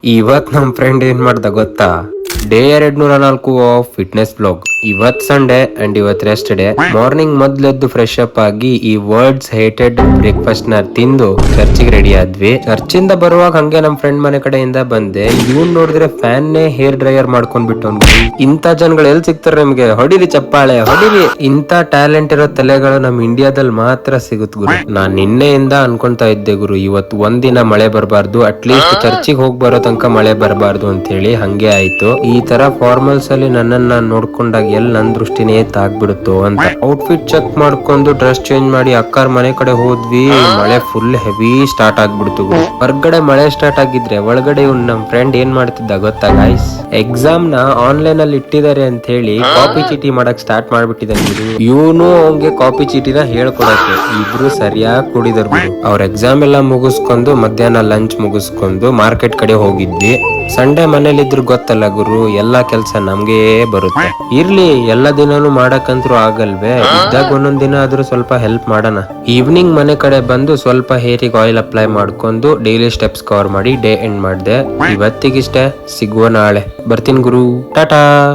ಇವತ್ ನಮ್ ಫ್ರೆಂಡ್ ಏನ್ ಮಾಡ್ದ ಗೊತ್ತಾ? Day 204 fitness blog. ಇವತ್ ಸಂಡೇ ಅಂಡ್ ಇವತ್ ರೆಸ್ಟ್ ಡೇ. ಮಾರ್ನಿಂಗ್ ಮೊದ್ಲೆದ್ದು ಫ್ರೆಶ್ ಅಪ್ ಆಗಿ ಈ ವರ್ಡ್ಸ್ ಹೇಟೆಡ್ ಬ್ರೇಕ್ಫಾಸ್ಟ್ ನ ತಿಂದು ಚರ್ಚಿಗೆ ರೆಡಿ ಆದ್ವಿ. ಚರ್ಚಿಂದ ಬರುವಾಗ ಹಂಗೆ ನಮ್ ಫ್ರೆಂಡ್ ಮನೆ ಕಡೆಯಿಂದ ಬಂದೆ. ಇವ್ನ್ ನೋಡಿದ್ರೆ ಫ್ಯಾನ್ ನೇ ಹೇರ್ ಡ್ರೈಯರ್ ಮಾಡ್ಕೊಂಡ್ಬಿಟ್ಟು. ಇಂತ ಜನಗಳು ಎಲ್ಲಿ ಸಿಗ್ತಾರೆ ನಿಮ್ಗೆ? ಹೊಡಿರಿ ಚಪ್ಪಾಳೆ ಹೊಡಿರಿ. ಇಂತ ಟ್ಯಾಲೆಂಟ್ ಇರೋ ತಲೆಗಳು ನಮ್ ಇಂಡಿಯಾದಲ್ಲಿ ಮಾತ್ರ ಸಿಗುತ್ ಗುರು. ನಾನ್ ನಿನ್ನೆಯಿಂದ ಅನ್ಕೊಂತಾ ಇದ್ದೆ ಗುರು, ಇವತ್ತು ಒಂದಿನ ಮಳೆ ಬರಬಾರ್ದು, ಅಟ್ಲೀಸ್ಟ್ ಚರ್ಚಿಗೆ ಹೋಗ್ ಬರೋ ತನಕ ಮಳೆ ಬರಬಾರ್ದು ಅಂತ ಹೇಳಿ. ಹಂಗೆ ಆಯ್ತು. ಈ ತರ ಫಾರ್ಮಲ್ಸ್ ಅಲ್ಲಿ ನನ್ನನ್ನ ನೋಡ್ಕೊಂಡಾಗ ಎಲ್ಲಿ ನನ್ ದೃಷ್ಟಿನೇ ತಾಗ್ಬಿಡುತ್ತೋ ಅಂತ ಔಟ್ಫಿಟ್ ಚೆಕ್ ಮಾಡ್ಕೊಂಡು ಡ್ರೆಸ್ ಚೇಂಜ್ ಮಾಡಿ ಅಕ್ಕಾರ್ ಮನೆ ಕಡೆ ಹೋದ್ವಿ. ಮಳೆ ಫುಲ್ ಹೆವಿ ಸ್ಟಾರ್ಟ್ ಆಗ್ಬಿಡ್ತು. ಹೊರ್ಗಡೆ ಮಳೆ ಸ್ಟಾರ್ಟ್ ಆಗಿದ್ರೆ ಒಳಗಡೆ ಇವ್ನು ನಮ್ ಫ್ರೆಂಡ್ ಏನ್ ಮಾಡ್ತಿದ್ದ ಗೊತ್ತಾ ಗೈಸ್? ಎಕ್ಸಾಮ್ ನ ಆನ್ಲೈನ್ ಅಲ್ಲಿ ಇಟ್ಟಿದ್ದಾರೆ ಅಂತ ಹೇಳಿ ಕಾಪಿ ಚೀಟಿ ಮಾಡಕ್ ಸ್ಟಾರ್ಟ್ ಮಾಡ್ಬಿಟ್ಟಿದ್ದಾನೆ. ಇವನು ಅವ್ಗೆ ಕಾಪಿ ಚೀಟಿನ ಹೇಳ್ಕೊಡಕ್ಕೆ. ಇಬ್ರು ಸರಿಯಾಗಿ ಕುಡಿದರು. ಅವ್ರ ಎಕ್ಸಾಮ್ ಎಲ್ಲ ಮುಗಿಸ್ಕೊಂಡು ಮಧ್ಯಾಹ್ನ ಲಂಚ್ ಮುಗಿಸ್ಕೊಂಡು ಮಾರ್ಕೆಟ್ ಕಡೆ ಹೋಗಿದ್ವಿ. ಸಂಡೇ ಮನೇಲಿದ್ರು ಗೊತ್ತಲ್ಲ ಗುರು, ಎಲ್ಲಾ ಕೆಲ್ಸ ನಮ್ಗೆ ಬರುತ್ತೆ. ಇರ್ಲಿ, ಎಲ್ಲಾ ದಿನಾನು ಮಾಡಕ್ಕಂತ್ರು ಆಗಲ್ವೇ, ಇದ್ದಾಗ ಒಂದೊಂದ್ ದಿನ ಆದ್ರೂ ಸ್ವಲ್ಪ ಹೆಲ್ಪ್ ಮಾಡೋಣ. ಈವ್ನಿಂಗ್ ಮನೆ ಕಡೆ ಬಂದು ಸ್ವಲ್ಪ ಹೇರಿಗೆ ಆಯಿಲ್ ಅಪ್ಲೈ ಮಾಡ್ಕೊಂಡು ಡೈಲಿ ಸ್ಟೆಪ್ಸ್ ಕವರ್ ಮಾಡಿ ಡೇ ಎಂಡ್ ಮಾಡ್ದೆ. ಇವತ್ತಿಗಿಷ್ಟೇ, ಸಿಗುವ ನಾಳೆ. ಬರ್ತೀನಿ ಗುರು, ಟಾಟಾ.